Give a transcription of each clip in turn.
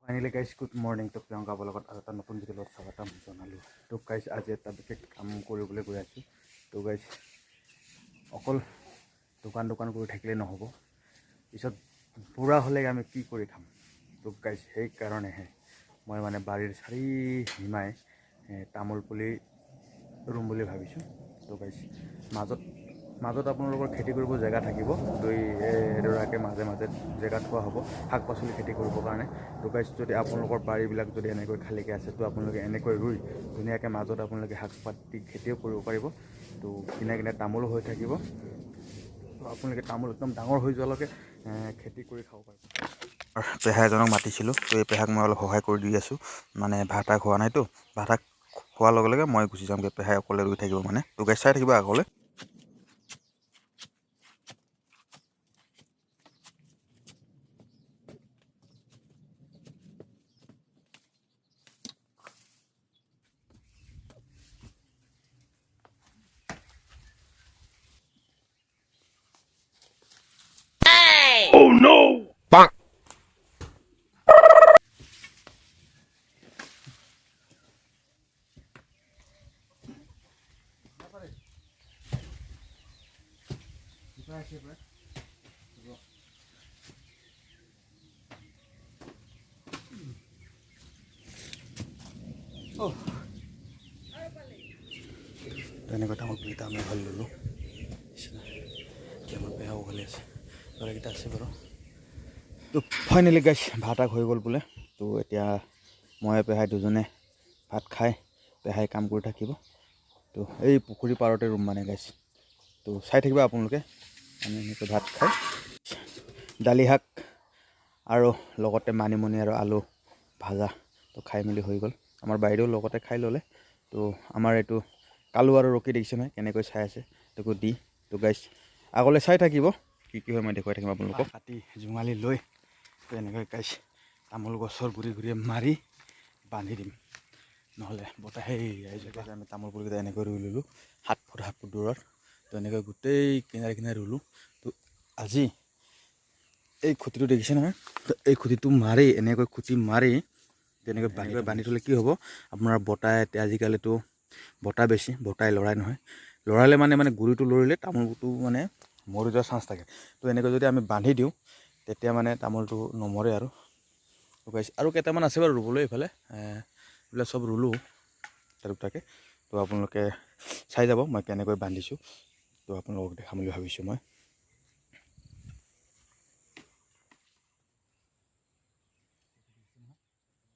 Finally guys good morning. তো প্ৰিয়ংকা লগত আৰু এটা নতুন ভিডিঅ'ত স্বাগতম জনালোঁ। তো গাইজ আজি এটা বিশেষ কাম কৰিবলৈ গৈ আছোঁ। তো গাইজ অকল দোকান কৰি থাকিলে নহ'ব, পিছত বুঢ়া হ'লে আমি কি কৰি খাম। তো গাইজ সেইকাৰণেহে মই মানে বাৰীৰ চাৰিসীমাই তামোল পুলি ৰুম বুলি ভাবিছোঁ। তো গাইজ মাজত আপোনালোকৰ খেতি কৰিব জেগা থাকিব, দুই এডৰাকৈ মাজে জেগা থোৱা হ'ব শাক পাচলি খেতি কৰিবৰ কাৰণে। তো গাইজ যদি আপোনালোকৰ বাৰীবিলাক যদি এনেকৈ খালীকৈ আছে, তো আপোনালোকে এনেকৈ ৰুই ধুনীয়াকৈ মাজত আপোনালোকে শাক পাতি খেতিও কৰিব পাৰিব। তো কিনে তামোলো হৈ থাকিব। তো আপোনালোকে তামোল একদম ডাঙৰ হৈ যোৱালৈকে খেতি কৰি খাব পাৰিব। পেহা এজনক মাতিছিলোঁ, তো এই পেহাক মই অলপ সহায় কৰি দি আছোঁ। মানে ভাত খোৱা নাইতো, ভাত খোৱাৰ লগে লগে মই গুচি যামগৈ, পেহাই অকলে ৰুই থাকিব মানে। তো গাইজ চাই থাকিব আগলৈ। Oh no! Bonk. তেনেকৈ তামোল পুলিটা আমি ভাল ল'লোঁ। আমাৰ পেহাও ভালে আছে, ল'ৰাকেইটা আছে বাৰু। তো ফাইনেলি গাইজ ভাত হৈ গ'ল বোলে। তো এতিয়া মই পেহাই দুজনে ভাত খাই পেহাই কাম কৰি থাকিব। তো এই পুখুৰী পাৰতে ৰুম মানে গাইজ। তো চাই থাকিব আপোনালোকে। আমি এনেকৈ ভাত খাই দালি শাক আৰু লগতে মানিমুনি আৰু আলু ভাজা তো খাই মেলি হৈ গ'ল। আমাৰ বাইদেউ লগতে খাই ল'লে। তো আমাৰ এইটো কালু আৰু ৰকি দেখিছে নহয় কেনেকৈ চাই আছে, তোকো দি। তো গাইজ আগলৈ চাই থাকিব, কি হয় মই দেখুৱাই থাকিম আপোনালোকক। কাটি জোঙালি লৈ তো এনেকৈ গাইজ তামোল গছৰ গুৰি মাৰি বান্ধি দিম, নহ'লে বতাহে এই জেগাত আমি তামোল পুলিকেইটা এনেকৈ ৰুই ল'লোঁ 7 ফুট দূৰত। তো এনেকৈ গোটেই কিনাৰে ৰুলোঁ। তো আজি এই খুঁটিটো দেখিছে নহয়, তো এই খুঁটিটো মাৰি এনেকৈ খুঁটি মাৰি তেনেকৈ বান্ধি থ'লে কি হ'ব, আপোনাৰ বতাহ এতিয়া আজিকালিতো বতাহ বেছি, বতাহ লৰাই নহয়, লৰালে মানে গুৰিটো লৰিলে তামোলটো মানে মৰি যোৱাৰ চান্স থাকে। তো এনেকৈ যদি আমি বান্ধি দিওঁ তেতিয়া মানে তামোলটো নমৰে আৰু। আৰু কেইটামান আছে বাৰু ৰুবলৈ, এইফালে এইবিলাক চব ৰুলোঁ দুটাকৈ। তো আপোনালোকে চাই যাব মই কেনেকৈ বান্ধিছোঁ। তো আপোনালোকক দেখাম বুলি ভাবিছোঁ মই।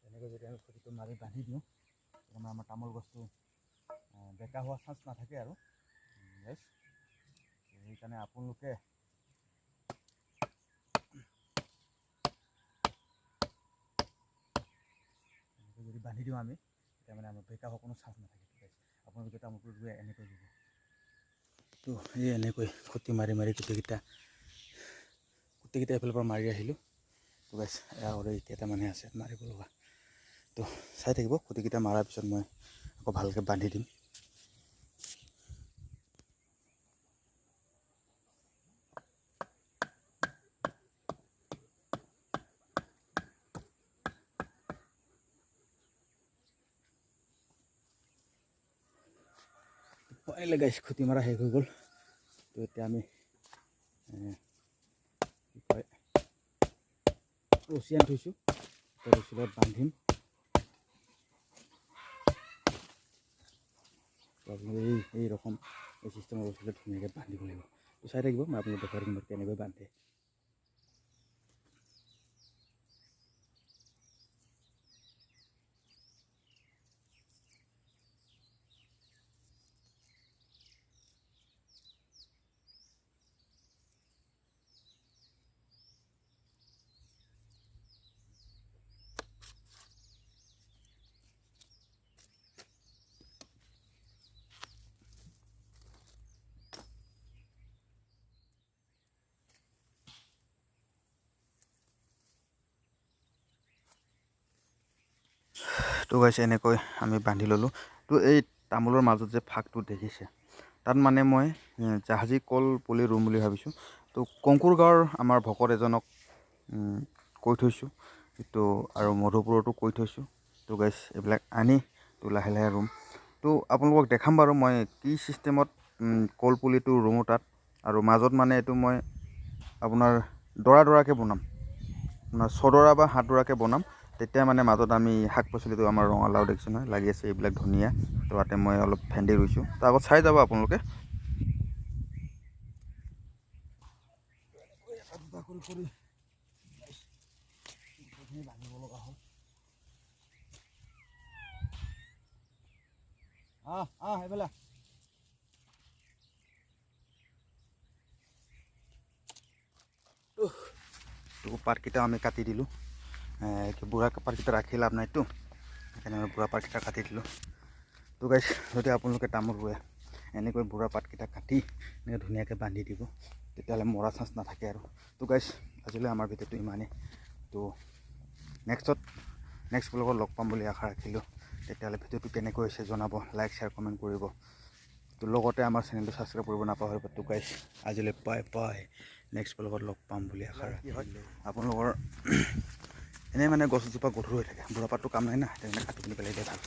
তেনেকৈ যদি আমি খুঁটিটো মাৰি বান্ধি দিওঁ, তেতিয়া আমাৰ তামোল গছটো বেকা হোৱাৰ চান্স নাথাকে আৰু। সেইকাৰণে আপোনালোকে যদি বান্ধি দিওঁ আমি, তেতিয়া মানে আমাৰ বেকা হোৱাৰ কোনো চান্স নাথাকে। আপোনালোকে তামোলটো ৰুই এনেকৈ ৰুব। তো এই এনেকৈ খুঁটি মাৰি গোটেইকেইটা এইফালৰ পৰা মাৰি আহিলোঁ। তো গাইছ আৰু কেইটামানহে আছে মাৰিব লগা। তো চাই থাকিব, খুঁটিকেইটা মৰাৰ পিছত মই আকৌ ভালকৈ বান্ধি দিম। পাৰিলে গাইছ খুঁটি মাৰা শেষ হৈ গ'ল। তো এতিয়া আমি কি কয় ৰছী আনি থৈছোঁ, ৰছী লগত বান্ধিম। তো আপোনালোকে এই ৰকম এই চিষ্টেমৰ ৰছীলৈ ধুনীয়াকৈ বান্ধিব লাগিব। তো চাই থাকিব, মই আপোনালোক দেখাই থাকিম কেনেকৈ বান্ধে। তো গাইছে এনেকৈ আমি বান্ধি ল'লোঁ। তো এই তামোলৰ মাজত যে ফাকটো দেখিছে, তাত মানে মই জাহাজী কল পুলি ৰুম বুলি ভাবিছোঁ। তো কংকুৰ গাঁৱৰ আমাৰ ভকত এজনক কৈ থৈছোঁ তো আৰু মধুপুৰতো কৈ থৈছোঁ। তো গাইজ এইবিলাক আনি তো লাহে লাহে ৰুম। তো আপোনালোকক দেখাম বাৰু মই কি চিষ্টেমত কলপুলিটো ৰুমো তাত। আৰু মাজত মানে এইটো মই আপোনাৰ দৰাকৈ বনাম, আপোনাৰ ছদৰা বা সাতদৰাকৈ বনাম। তেতিয়া মানে মাজত আমি শাক পাচলিটো আমাৰ ৰঙালাও দেখিছোঁ নহয় লাগি আছে, এইবিলাক ধুনীয়া। তো তাতে মই অলপ ভেন্দি ৰুইছোঁ, তাৰ আগত চাই যাব আপোনালোকে। এইফালে তো পাতকেইটা আমি কাটি দিলোঁ। বুঢ়া পাতকেইটা ৰাখি লাভ নাইতো, সেইকাৰণে আমি বুঢ়া পাতকেইটা কাটি দিলোঁ। তো গাইজ যদি আপোনালোকে তামোল ৰুৱে এনেকৈ বুঢ়া পাতকেইটা কাটি এনেকৈ ধুনীয়াকৈ বান্ধি দিব, তেতিয়াহ'লে মৰা চান্স নাথাকে আৰু। তো গাইজ আজিলৈ আমাৰ ভিডিঅ'টো ইমানেই। তো নেক্সট ব্লগত লগ পাম বুলি আশা ৰাখিলোঁ। তেতিয়াহ'লে ভিডিঅ'টো কেনেকৈ হৈছে জনাব, লাইক শ্বেয়াৰ কমেণ্ট কৰিব। তো লগতে আমাৰ চেনেলটো ছাবস্ক্ৰাইব কৰিব নাপাহৰিব। তো গাইজ আজিলৈ বাই। নেক্সট ব্লগত লগ পাম বুলি আশা ৰাখিলোঁ। আপোনালোকৰ এনেই মানে গছজোপা গধুৰ হৈ থাকে, বুঢ়া পাতটো কাম নাই না, তেনেকৈ কাটি পিনি পেলাই দিয়ে ভাল।